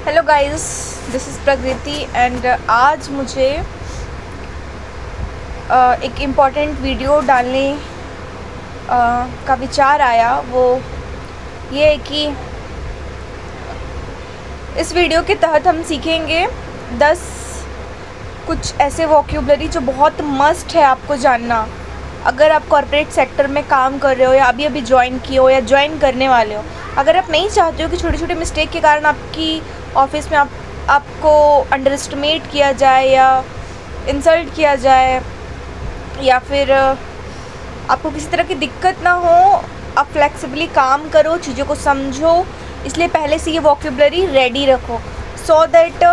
Hello guys, this is प्रकृति and आज मुझे एक इम्पॉर्टेंट वीडियो डालने का विचार आया। वो ये है कि इस वीडियो के तहत हम सीखेंगे 10 कुछ ऐसे वोकैबुलरी जो बहुत मस्ट है आपको जानना अगर आप कॉर्पोरेट सेक्टर में काम कर रहे हो या अभी अभी ज्वाइन किए हो या ज्वाइन करने वाले हो। अगर आप नहीं चाहते हो कि छोटे छोटे मिस्टेक के कारण आपकी ऑफिस में आपको अंडर एस्टिमेट किया जाए या इंसल्ट किया जाए या फिर आपको किसी तरह की दिक्कत ना हो, आप फ्लेक्सिबली काम करो, चीज़ों को समझो, इसलिए पहले से ये वोकैबुलरी रेडी रखो सो दैट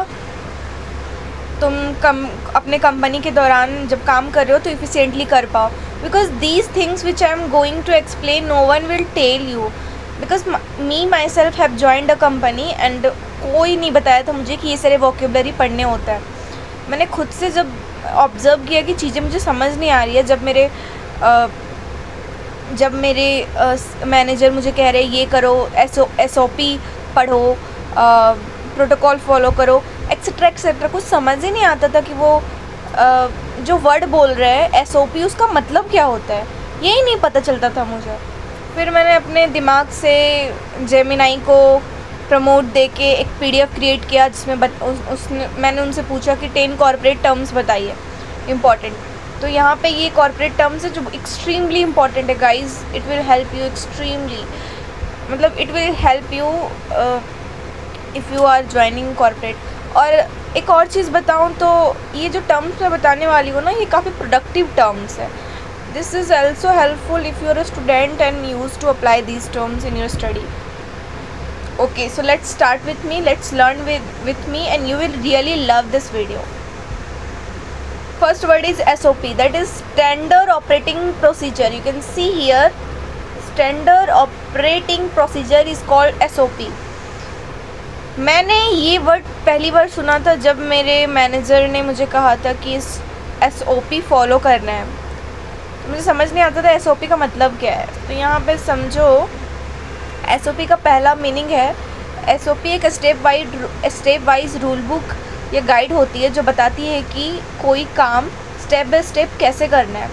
तुम अपने कंपनी के दौरान जब काम कर रहे हो तो इफ़िशिएंटली कर पाओ। Because these things which I am going to explain no one will tell you, because me myself have joined a company and कोई नहीं बताया था मुझे कि ये सारे वोकैबुलरी पढ़ने होता है। मैंने खुद से जब ऑब्ज़र्व किया कि चीज़ें मुझे समझ नहीं आ रही है, जब मेरे मैनेजर मुझे कह रहे ये करो, SOP पढ़ो, प्रोटोकॉल फॉलो करो, एक्सेट्रा एक्सेट्रा, कुछ समझ ही नहीं आता था कि वो जो वर्ड बोल रहे हैं SOP उसका मतलब क्या होता है, यही नहीं पता चलता था मुझे। फिर मैंने अपने दिमाग से जेमिनाई को प्रमोट दे के एक PDF क्रिएट किया जिसमें मैंने उनसे पूछा कि 10 कॉर्पोरेट टर्म्स बताइए इम्पॉर्टेंट। तो यहाँ पे ये कॉर्पोरेट टर्म्स है जो एक्सट्रीमली इम्पॉर्टेंट है guys. It will help you extremely, मतलब it will help you if you are joining corporate. और एक और चीज़ बताऊँ तो ये जो टर्म्स मैं बताने वाली हूँ ना, ये काफ़ी प्रोडक्टिव टर्म्स है। This is also helpful if you are a student and use to apply these terms in your study. Okay, so let's start with me. Let's learn with me and you will really love this video. First word is SOP, that is Standard Operating Procedure. You can see here Standard Operating Procedure is called SOP. मैंने ये word पहली बार सुना था जब मेरे manager ने मुझे कहा था कि इस SOP फॉलो करना है। मुझे समझ नहीं आता था SOP का मतलब क्या है। तो यहाँ पे समझो, SOP का पहला मीनिंग है SOP एक स्टेप वाइज रूल बुक या गाइड होती है जो बताती है कि कोई काम स्टेप बाय स्टेप कैसे करना है।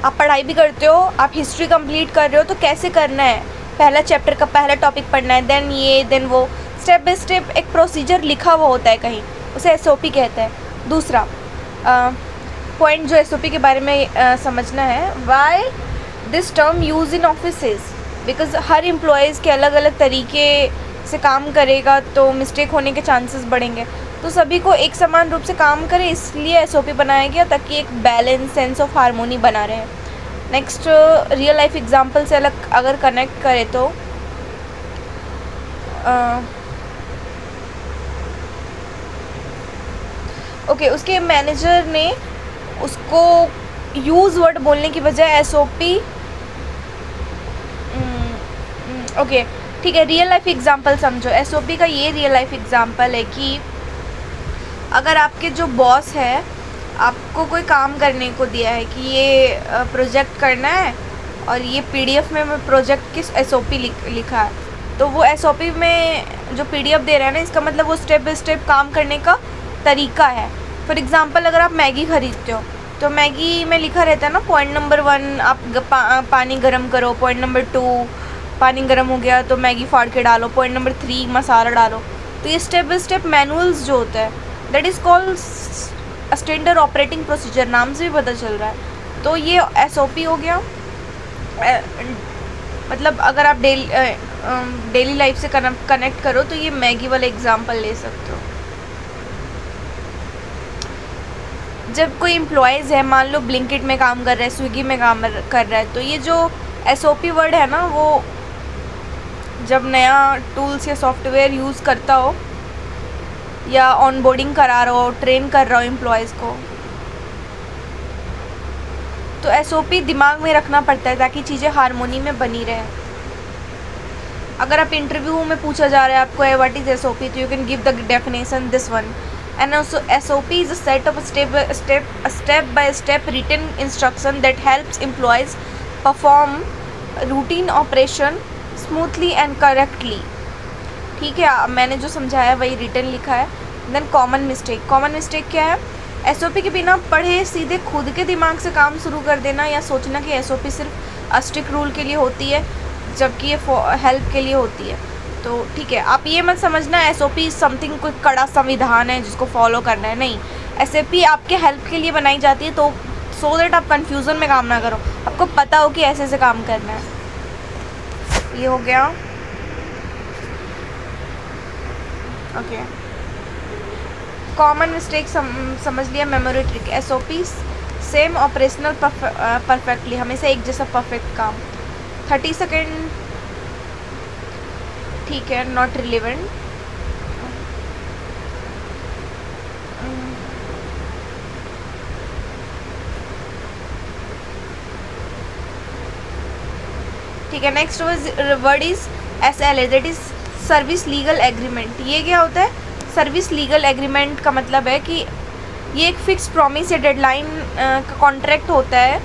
आप पढ़ाई भी करते हो, आप हिस्ट्री कंप्लीट कर रहे हो तो कैसे करना है, पहला चैप्टर का पहला टॉपिक पढ़ना है, देन वो स्टेप बाय स्टेप एक प्रोसीजर लिखा हुआ होता है कहीं, उसे SOP कहते हैं। दूसरा पॉइंट जो SOP के बारे में समझना है, why this term use in offices, because her employees के अलग अलग तरीके से काम करेगा तो मिस्टेक होने के चांसेस बढ़ेंगे। तो सभी को एक समान रूप से काम करें, इसलिए SOP बनाया गया ताकि एक बैलेंस, सेंस ऑफ हारमोनी बना रहे। नेक्स्ट, रियल लाइफ एग्जांपल से अगर कनेक्ट करें तो ओके, उसके मैनेजर ने उसको यूज़ वर्ड बोलने की बजाय SOP ओके ठीक है, रियल लाइफ एग्जांपल समझो। SOP का ये रियल लाइफ एग्जांपल है कि अगर आपके जो बॉस है आपको कोई काम करने को दिया है कि ये प्रोजेक्ट करना है और ये PDF में प्रोजेक्ट किस SOP लिखा है, तो वो SOP में जो PDF दे रहा है ना, इसका मतलब वो स्टेप बाय स्टेप काम करने का तरीका है। फॉर एग्ज़ाम्पल, अगर आप मैगी ख़रीदते हो तो मैगी में लिखा रहता है ना, पॉइंट नंबर 1 आप पानी गर्म करो, पॉइंट नंबर 2 पानी गर्म हो गया तो मैगी फाड़ के डालो, पॉइंट नंबर 3 मसाला डालो। तो ये स्टेप बाय स्टेप मैनुअल्स जो होता है that is called standard operating procedure, नाम से भी पता चल रहा है। तो ये SOP हो गया। मतलब अगर आप डेली लाइफ से कनेक्ट करो तो ये मैगी वाला एग्जांपल ले सकते हो। जब कोई एम्प्लॉयज़ है, मान लो ब्लिंकिट में काम कर रहा है, स्विगी में काम कर रहा है, तो ये जो SOP वर्ड है ना, वो जब नया टूल्स या सॉफ्टवेयर यूज़ करता हो या ऑनबोर्डिंग करा रहा हो, ट्रेन कर रहा हो एम्प्लॉयज़ को, तो SOP दिमाग में रखना पड़ता है ताकि चीज़ें हारमोनी में बनी रहे। अगर आप इंटरव्यू में पूछा जा रहा है आपको व्हाट इज़ SOP, तो you can give the definition this one. And also SOP is a set of step by step written instruction that helps employees perform routine operation smoothly and correctly. ठीक है, मैंने जो समझाया वही written लिखा है। Then common mistake क्या है? एसओपी के बिना पढ़े सीधे खुद के दिमाग से काम शुरू कर देना या सोचना कि एसओपी सिर्फ स्ट्रिक्ट रूल के लिए होती है जबकि ये हेल्प के लिए होती है। तो ठीक है, आप ये मत समझना एसओपी समथिंग कोई कड़ा संविधान है जिसको फॉलो करना है, नहीं। एसओपी आपके हेल्प के लिए बनाई जाती है, तो सो दैट आप कन्फ्यूज़न में काम ना करो, आपको पता हो कि ऐसे ऐसे काम करना है। ये हो गया। ओके, कॉमन मिस्टेक समझ लिया। Memory trick, SOP same operational perfectly, हमेशा एक जैसा परफेक्ट काम। 30 सेकेंड ठीक है, नॉट रिलेवेंट। ठीक है, next word is SLA, that is service legal agreement. ये क्या होता है? सर्विस लीगल एग्रीमेंट का मतलब है कि ये एक फिक्स प्रॉमिस या डेडलाइन का कॉन्ट्रैक्ट होता है,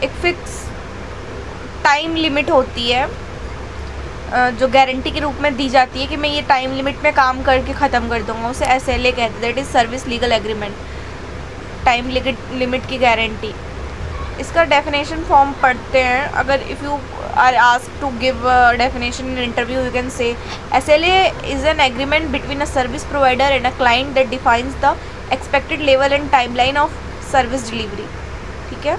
एक फिक्स टाइम लिमिट होती है जो गारंटी के रूप में दी जाती है कि मैं ये टाइम लिमिट में काम करके ख़त्म कर दूंगा, उसे SLA कहते हैं, that is service legal agreement, time limit की गारंटी। इसका डेफिनेशन फॉर्म पढ़ते हैं। अगर if you are asked to give definition in interview, you can say SLA is an agreement between a service provider and a client that defines the expected level and timeline of service delivery. ठीक है,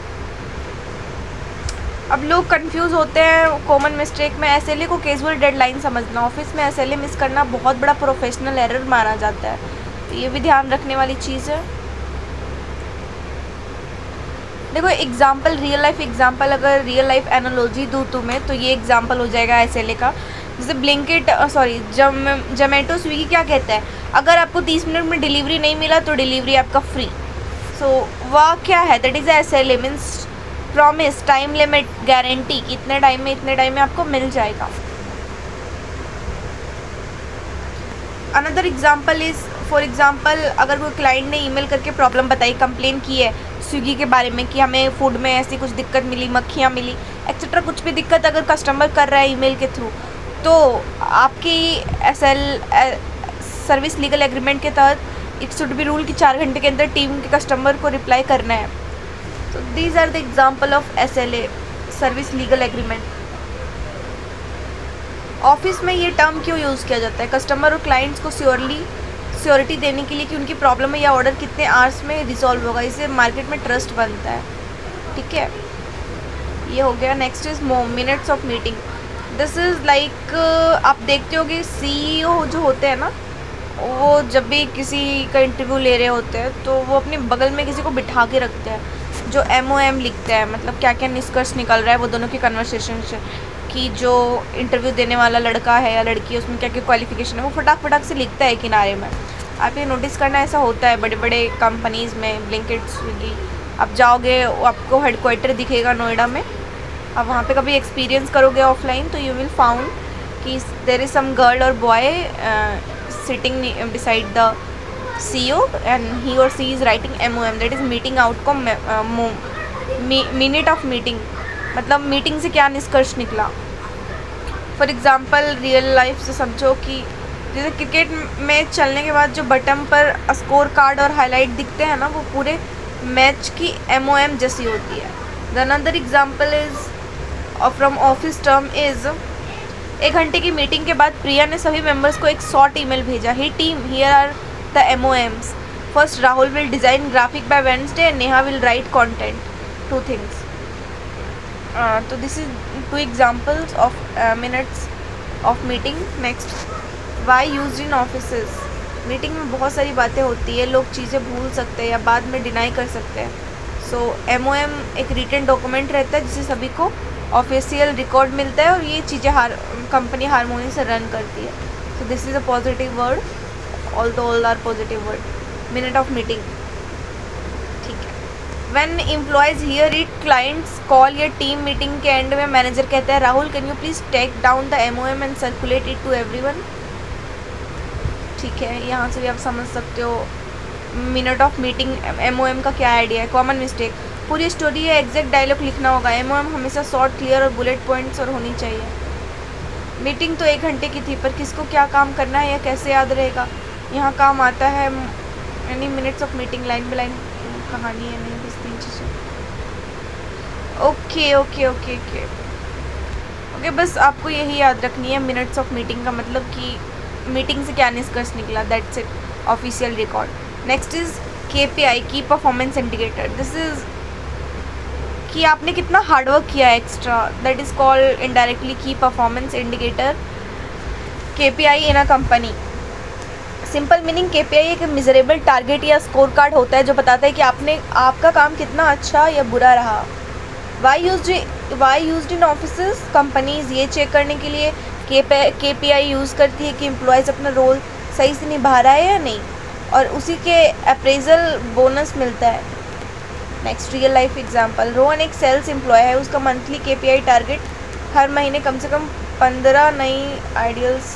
अब लोग confuse होते हैं common mistake में। SLA को casual deadline समझना, office में SLA मिस करना बहुत बड़ा प्रोफेशनल एरर माना जाता है, तो ये भी ध्यान रखने वाली चीज़ है। देखो एग्जाम्पल, रियल लाइफ एग्जाम्पल, अगर रियल लाइफ एनालॉजी दूँ तुम्हें तो ये एग्जाम्पल हो जाएगा SLA का। जैसे ब्लिंकिट जोमेटो स्विगी क्या कहता है, अगर आपको 30 मिनट में डिलीवरी नहीं मिला तो डिलीवरी आपका फ्री। सो वह क्या है? That is SLA, means promise, time limit, guarantee कि इतने टाइम में आपको मिल जाएगा। Another example is, for example अगर कोई क्लाइंट ने ईमेल करके प्रॉब्लम बताई, कंप्लेन की है स्विगी के बारे में कि हमें फूड में ऐसी कुछ दिक्कत मिली, मक्खियाँ मिली एक्सेट्रा, कुछ भी दिक्कत अगर कस्टमर कर रहा है ईमेल के थ्रू, तो आपकी सर्विस लीगल एग्रीमेंट के तहत इट शुड बी रूल कि 4 घंटे के अंदर टीम के कस्टमर को रिप्लाई करना है। तो these are the example of SLA, service legal agreement. Office में ये टर्म क्यों यूज़ किया जाता है? कस्टमर और क्लाइंट्स को श्योरिटी देने के लिए कि उनकी प्रॉब्लम या ऑर्डर कितने आवर्स में रिजॉल्व होगा, इससे मार्केट में ट्रस्ट बनता है। ठीक है, ये हो गया। Next is minutes of meeting. This is like, आप देखते हो कि CEO जो होते हैं ना, वो जब भी किसी का इंटरव्यू ले रहे होते हैं तो वो अपने बगल में किसी को बिठा के रखते हैं जो MOM लिखते हैं, मतलब क्या क्या निष्कर्ष निकल रहा है वो दोनों की कन्वर्सेशन से, कि जो इंटरव्यू देने वाला लड़का है या लड़की है उसमें क्या क्या क्वालिफिकेशन है, वो फटाक से लिखता है किनारे में। आप ये नोटिस करना, ऐसा होता है बड़े बड़े कंपनीज़ में, ब्लिंकिट, स्विगी। आप जाओगे, आपको हेडक्वार्टर दिखेगा नोएडा में, आप वहाँ पे कभी एक्सपीरियंस करोगे ऑफलाइन तो यू विल फाउंड कि देयर इज़ सम गर्ल और boy sitting beside the CEO and he or she is writing MOM, that is meeting outcome, minute of meeting, मतलब मीटिंग से क्या निष्कर्ष निकला। फॉर एग्ज़ाम्पल रियल लाइफ से समझो कि जैसे क्रिकेट मैच चलने के बाद जो बटन पर स्कोर कार्ड और हाईलाइट दिखते हैं ना, वो पूरे मैच की MOM जैसी होती है। The another example is from office term is, 1 घंटे की मीटिंग के बाद प्रिया ने सभी मेंबर्स को एक शॉर्ट ईमेल भेजा, hey team, here are the MOMs. First, Rahul will design graphic by Wednesday and Neha will write content. 2 things. So this is 2 examples of minutes of meeting. Next, why used in offices? Meeting में बहुत सारी बातें होती है, लोग चीज़ें भूल सकते हैं या बाद में डिनाई कर सकते हैं। सो MOM एक रिटन डॉक्यूमेंट रहता है जिसे सभी को ऑफिशियल रिकॉर्ड मिलता है और ये चीज़ें कंपनी हारमोनी से रन करती है। So this is a positive word, although all are positive word. Minute of meeting, ठीक है। When employees hear it, clients call या टीम मीटिंग के एंड में मैनेजर कहता है, Rahul can you please take down the MOM and circulate it to everyone. ठीक है, यहाँ से भी आप समझ सकते हो मिनट ऑफ मीटिंग MOM का क्या आइडिया है। कॉमन मिस्टेक, पूरी स्टोरी या एग्जैक्ट डायलॉग लिखना होगा। MOM हमेशा शॉर्ट, क्लियर और बुलेट पॉइंट्स और होनी चाहिए। मीटिंग तो 1 घंटे की थी, पर किसको क्या काम करना है या कैसे याद रहेगा। यहाँ काम आता है यानी minutes of meeting, line by line कहानी है, नहीं बस 3 चीज़ें। Okay okay okay okay okay, बस आपको यही याद रखनी है मिनट्स ऑफ मीटिंग का मतलब कि मीटिंग से क्या निष्कर्ष निकला, that's it, official record. Next is KPI, key performance indicator. This is कि आपने कितना हार्डवर्क किया है extra, that is called indirectly key performance indicator KPI in a company. Simple meaning KPI एक मिजरेबल टारगेट या स्कोर कार्ड होता है जो बताता है कि आपका काम कितना अच्छा या बुरा रहा। Why used in offices, companies ये चेक करने के लिए KPI यूज़ करती है कि एम्प्लॉयज़ अपना रोल सही से निभा रहा है या नहीं, और उसी के अप्रेजल बोनस मिलता है। Next real life example, Rohan एक सेल्स एम्प्लॉय है, उसका मंथली KPI टारगेट हर महीने कम से कम 15 नई आइडियल्स